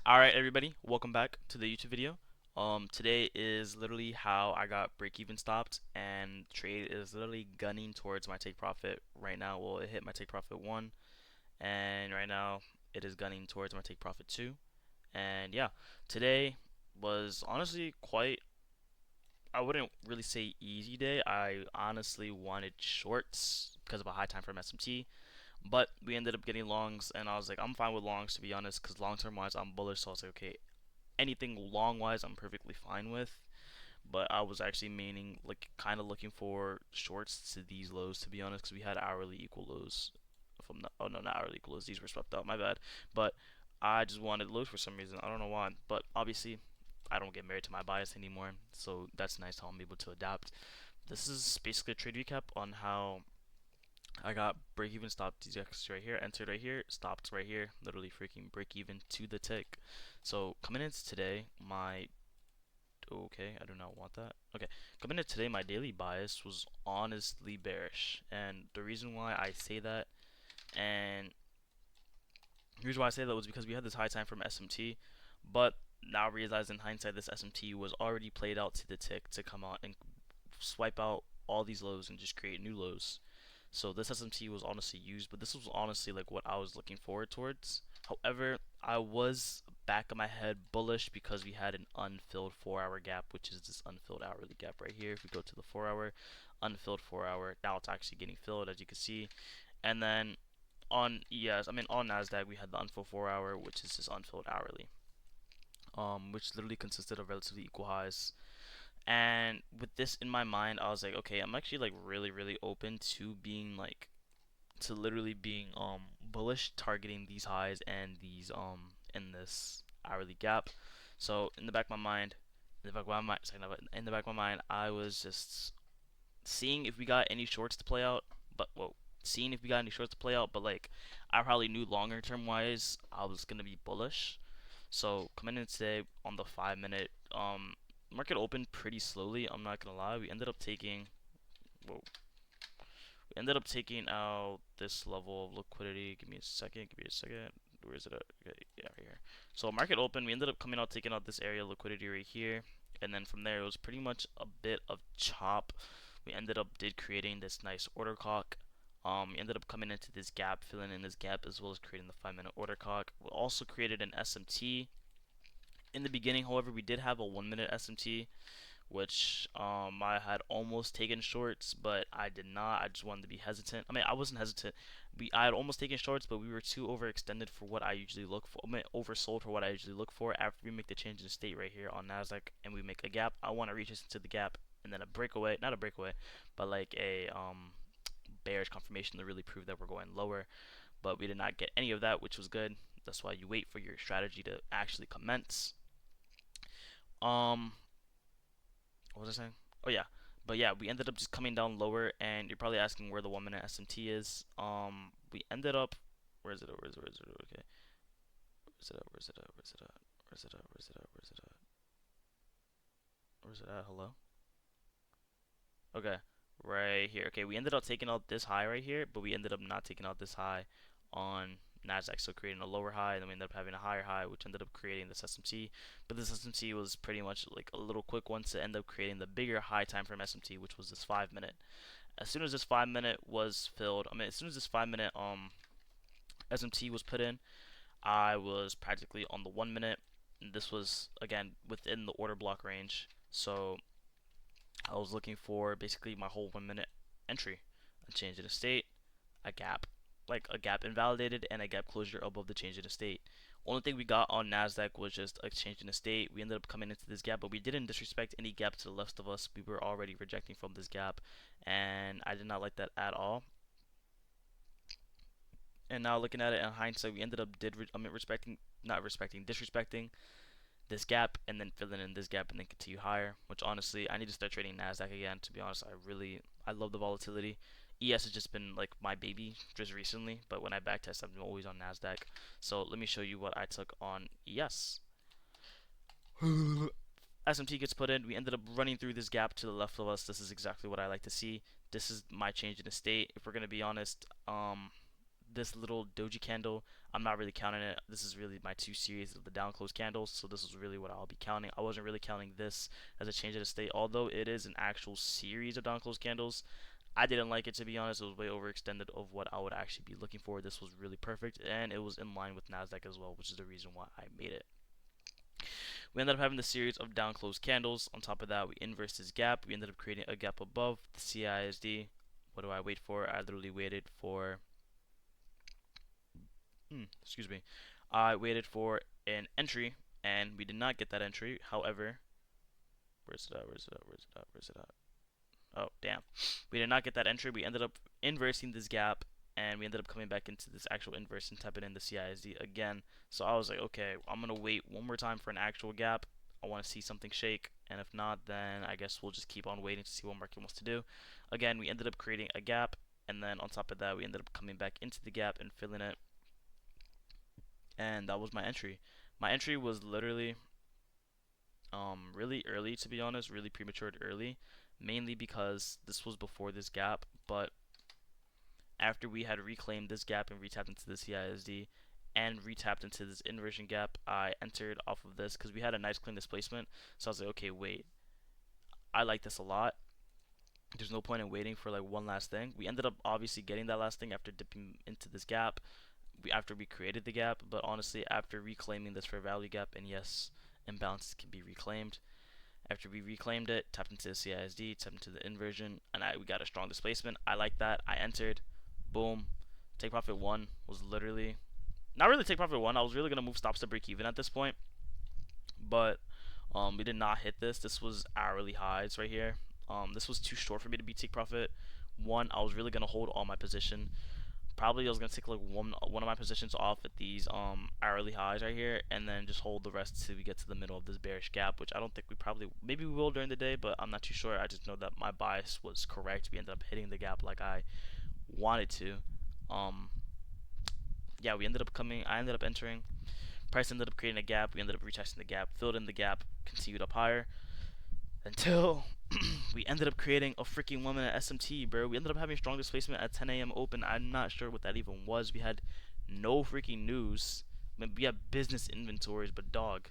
Alright everybody, welcome back to the YouTube video. Today is literally how I got break even stopped, and trade is literally gunning towards my take profit right now. Well, it hit my take profit 1, and right now it is gunning towards my take profit 2. And yeah, today was honestly quite, I wouldn't really say easy day. I honestly wanted shorts because of a high time from SMT, but we ended up getting longs, and I was like, I'm fine with longs to be honest, because long term wise I'm bullish. So I was like, okay, anything long wise I'm perfectly fine with, but I was actually meaning like kind of looking for shorts to these lows to be honest, because we had hourly equal lows. If I'm not, oh no, not hourly equal lows, these were swept out, my bad. But I just wanted lows for some reason, I don't know why, but obviously I don't get married to my bias anymore, so that's nice how I'm able to adapt. This is basically a trade recap on how I got break even, stopped DX right here, entered right here, stopped right here, literally freaking break even to the tick. So coming into today, my okay, I do not want that. Okay, coming into today, my daily bias was honestly bearish, and the reason why I say that, and the reason why I say that was because we had this high time from SMT, but now realize in hindsight this SMT was already played out to the tick to come out and swipe out all these lows and just create new lows. So this SMT was honestly used, but this was honestly like what I was looking forward towards. However, I was back of my head bullish because we had an unfilled 4-hour gap, which is this unfilled hourly gap right here. If we go to the 4-hour, unfilled 4-hour, now it's actually getting filled as you can see. And then on on Nasdaq we had the unfilled 4-hour, which is this unfilled hourly, which literally consisted of relatively equal highs. And with this in my mind, I was like, okay, I'm actually like really open to being like to literally being bullish, targeting these highs and these in this hourly gap. So in the back of my mind, in the back of my mind, I was just seeing if we got any shorts to play out. But well, seeing if we got any shorts to play out. But like, I probably knew longer term wise, I was gonna be bullish. So coming in today on the 5 minute, market opened pretty slowly. I'm not gonna lie. We ended up taking, whoa, we ended up taking out this level of liquidity. Give me a second. Give me a second. Where is it at? Okay, yeah, right here. So market open. We ended up coming out, taking out this area of liquidity right here, and then from there it was pretty much a bit of chop. We ended up creating this nice order cock. We ended up coming into this gap, filling in this gap, as well as creating the 5 minute order cock. We also created an SMT in the beginning. However, we did have a 1 minute SMT, which I had almost taken shorts, but I did not. I just wanted to be hesitant. I mean, I wasn't hesitant. I had almost taken shorts, but we were too overextended for what I usually look for. I mean, oversold for what I usually look for. After we make the change in state right here on Nasdaq, and we make a gap, I want to reach us into the gap, and then a breakaway, not a breakaway, but like a bearish confirmation to really prove that we're going lower. But we did not get any of that, which was good. That's why you wait for your strategy to actually commence. Um, what was I saying? Oh yeah, but yeah, we ended up just coming down lower, and you're probably asking where the 1 minute SMT is. We ended up, where is it? Where is it? Where is it? Okay, where's it at? Where's it at? Where's it at? Where's it at? Where's it at? Where's it at? Where's it at? Hello. Okay, right here. Okay, we ended up taking out this high right here, but we ended up not taking out this high on Nasdaq, so creating a lower high, and then we ended up having a higher high, which ended up creating this SMT. But this SMT was pretty much like a little quick one to end up creating the bigger high time frame SMT, which was this 5 minute. As soon as this 5 minute was filled, I mean, as soon as this 5 minute SMT was put in, I was practically on the 1 minute. And this was again within the order block range, so I was looking for basically my whole 1 minute entry, a change in state, a gap, like a gap invalidated, and a gap closure above the change in state. Only thing we got on Nasdaq was just a change in state. We ended up coming into this gap, but we didn't disrespect any gap to the left of us. We were already rejecting from this gap, and I did not like that at all. And now looking at it in hindsight, we ended up respecting, not respecting, disrespecting this gap, and then filling in this gap and then continue higher, which honestly I need to start trading Nasdaq again. To be honest, I love the volatility. ES has just been like my baby just recently, but when I backtest, I'm always on Nasdaq. So let me show you what I took on ES. SMT gets put in. We ended up running through this gap to the left of us. This is exactly what I like to see. This is my change in the state. If we're gonna be honest, this little doji candle, I'm not really counting it. This is really my two series of the down close candles, so this is really what I'll be counting. I wasn't really counting this as a change of the state, although it is an actual series of down close candles. I didn't like it, to be honest. It was way overextended of what I would actually be looking for. This was really perfect, and it was in line with Nasdaq as well, which is the reason why I made it. We ended up having the series of down close candles. On top of that, we inversed this gap. We ended up creating a gap above the CISD. What do I wait for? I literally waited for excuse me. I waited for an entry, and we did not get that entry. However, where's it at? Where's it at? Where's it at? Where's it at? Oh, damn. We did not get that entry. We ended up inversing this gap, and we ended up coming back into this actual inverse and tapping in the CISD again. So I was like, okay, I'm going to wait one more time for an actual gap. I want to see something shake, and if not, then I guess we'll just keep on waiting to see what market wants to do. Again, we ended up creating a gap, and then on top of that, we ended up coming back into the gap and filling it, and that was my entry. My entry was literally really early, to be honest, really premature early, mainly because this was before this gap, but after we had reclaimed this gap and retapped into the CISD and retapped into this inversion gap, I entered off of this because we had a nice clean displacement. So I was like, okay, wait, I like this a lot. There's no point in waiting for like one last thing. We ended up obviously getting that last thing after dipping into this gap, after we created the gap, but honestly, after reclaiming this fair value gap, and yes, imbalances can be reclaimed. After we reclaimed it, tapped into the CISD, tapped into the inversion, and we got a strong displacement. I like that. I entered. Boom. Take profit one was literally not really take profit one. I was really gonna move stops to break even at this point, but we did not hit this. This was hourly highs right here. This was too short for me to be take profit one. I was really gonna hold all my position. Probably I was gonna take like one of my positions off at these hourly highs right here, and then just hold the rest till we get to the middle of this bearish gap, which I don't think we probably, maybe we will during the day, but I'm not too sure. I just know that my bias was correct. We ended up hitting the gap like I wanted to. Yeah, we ended up coming. I ended up entering. Price ended up creating a gap. We ended up retesting the gap, filled in the gap, continued up higher until we ended up creating a freaking 1 minute SMT, bro. We ended up having strong displacement at 10 a.m. open. I'm not sure what that even was. We had no freaking news. I mean, we had business inventories, but dog,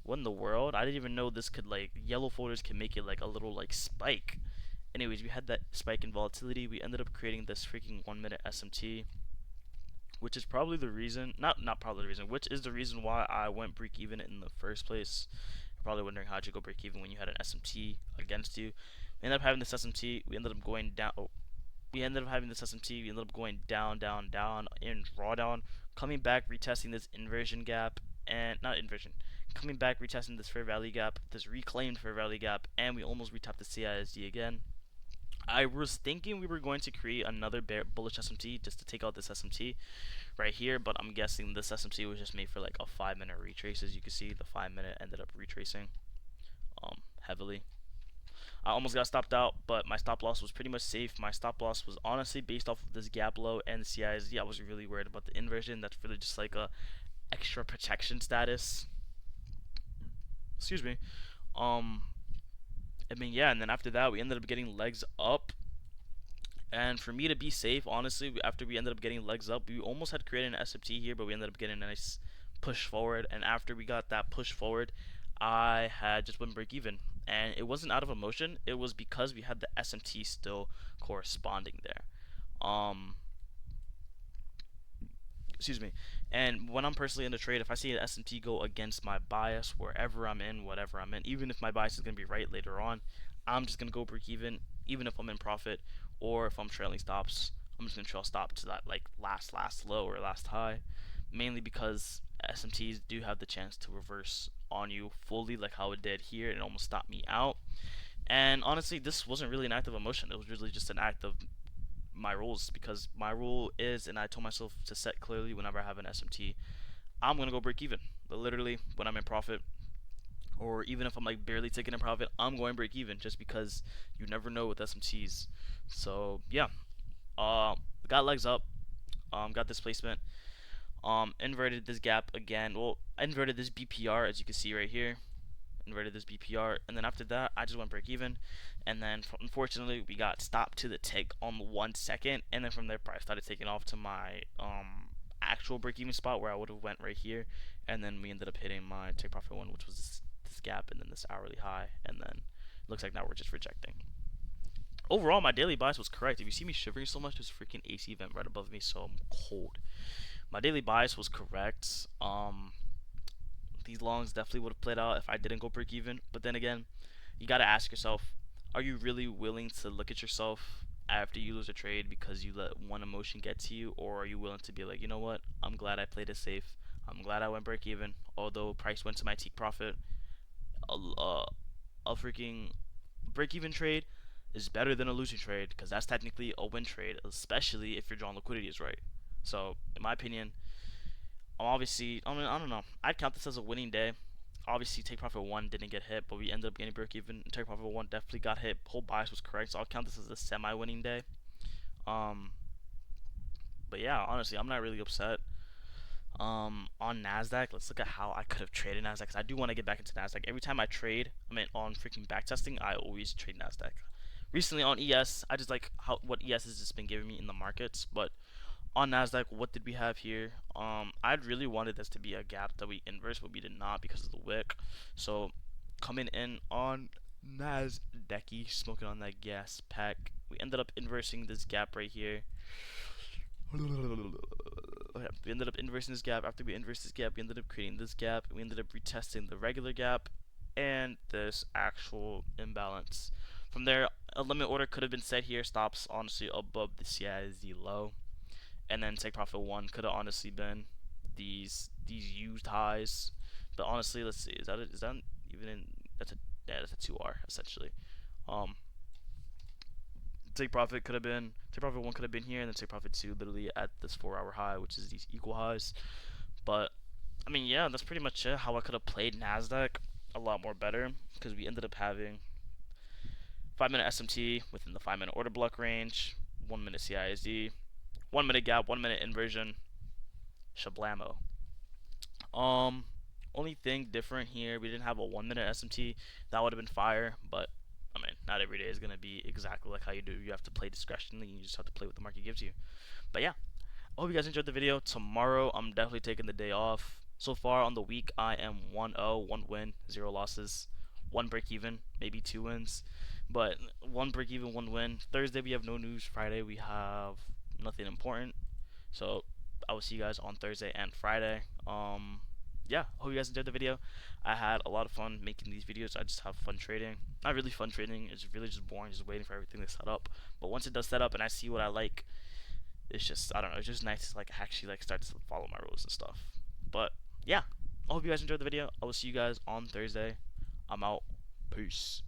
what in the world? I didn't even know this could, like, yellow folders can make it like a little like spike. Anyways, we had that spike in volatility. We ended up creating this freaking 1 minute SMT, which is probably the reason, not probably the reason, which is the reason why I went break even in the first place. You're probably wondering how'd you go break even when you had an SMT against you. We ended up having this SMT. We ended up going down. Oh, we ended up having this SMT. We ended up going down, down, down in drawdown, coming back, retesting this inversion gap, and not inversion, coming back, retesting this fair value gap, this reclaimed fair value gap, and we almost retapped the CISD again. I was thinking we were going to create another bullish SMT just to take out this SMT right here, but I'm guessing this SMT was just made for like a 5-minute retrace. As you can see, the 5-minute ended up retracing heavily. I almost got stopped out, but my stop loss was pretty much safe. My stop loss was honestly based off of this gap low and the CISD. I was really worried about the inversion. That's really just like a extra protection status. Excuse me. I mean, yeah, and then after that, we ended up getting legs up. And for me to be safe, honestly, after we ended up getting legs up, we almost had created an SMT here, but we ended up getting a nice push forward. And after we got that push forward, I had just went break even. And it wasn't out of emotion. It was because we had the SMT still corresponding there. Excuse me. And when I'm personally in the trade, if I see an SMT go against my bias, wherever I'm in, whatever I'm in, even if my bias is going to be right later on, I'm just going to go break even if I'm in profit, or if I'm trailing stops, I'm just going to trail stop to that like last low or last high, mainly because SMTs do have the chance to reverse on you fully like how it did here and almost stopped me out. And honestly, this wasn't really an act of emotion. It was really just an act of my rules, because my rule is, and I told myself to set clearly whenever I have an SMT, I'm gonna go break even. But literally, when I'm in profit, or even if I'm like barely taking a profit, I'm going break even, just because you never know with SMTs. So yeah, got legs up, got displacement, inverted this gap again. Well, inverted this BPR as you can see right here, inverted this BPR, and then after that I just went break even, and then unfortunately we got stopped to the tick on 1 second, and then from there price started taking off to my actual break even spot where I would have went right here, and then we ended up hitting my take profit one, which was this gap and then this hourly high, and then looks like now we're just rejecting. Overall, my daily bias was correct. If you see me shivering so much, there's a freaking AC vent right above me, so I'm cold. My daily bias was correct. These longs definitely would have played out if I didn't go break even. But then again, you gotta ask yourself, are you really willing to look at yourself after you lose a trade because you let one emotion get to you, or are you willing to be like, you know what? I'm glad I played it safe. I'm glad I went break even, although price went to my take profit. A freaking break even trade is better than a losing trade because that's technically a win trade, especially if your drawn liquidity is right. So, in my opinion, obviously, I don't know. I'd count this as a winning day. Obviously, take profit one didn't get hit, but we ended up getting break even. Take profit one definitely got hit. Whole bias was correct, so I'll count this as a semi-winning day. Um, but yeah, honestly, I'm not really upset. On Nasdaq, let's look at how I could have traded Nasdaq. Cause I do want to get back into Nasdaq. Every time I trade, on freaking backtesting, I always trade Nasdaq. Recently on ES, I just like what ES has just been giving me in the markets, but on Nasdaq, what did we have here? I'd really wanted this to be a gap that we inverse, but we did not because of the wick. So coming in on Nasdaq, smoking on that gas pack, we ended up inversing this gap right here. We ended up inversing this gap. After we inversed this gap, we ended up creating this gap. We ended up retesting the regular gap and this actual imbalance. From there, a limit order could have been set here. Stops honestly above the CIZ low, and then take profit one could have honestly been these used highs. But honestly, let's see, is that even in, that's a 2R essentially. Take profit could have been, take profit one could have been here, and then take profit two literally at this 4-hour high, which is these equal highs. But I mean, yeah, that's pretty much it. How I could have played Nasdaq a lot more better, because we ended up having 5-minute SMT within the 5-minute order block range, 1-minute CISD, 1-minute gap, 1-minute inversion, shablamo. Only thing different here, we didn't have a 1-minute SMT. That would have been fire, but I mean, not every day is gonna be exactly like how you do. You have to play discretionally. You just have to play what the market gives you. But yeah, I hope you guys enjoyed the video. Tomorrow, I'm definitely taking the day off. So far on the week, I am 1-0, 1 win, 0 losses, 1 break even, maybe 2 wins, but 1 break even, 1 win. Thursday we have no news. Friday we have nothing important. So I will see you guys on Thursday and Friday. Yeah, hope you guys enjoyed the video. I had a lot of fun making these videos. I just have fun trading. Not really fun trading. It's really just boring, just waiting for everything to set up. But once it does set up and I see what I like, it's just, I don't know, it's just nice to like actually like start to follow my rules and stuff. But yeah, I hope you guys enjoyed the video. I will see you guys on Thursday. I'm out. Peace.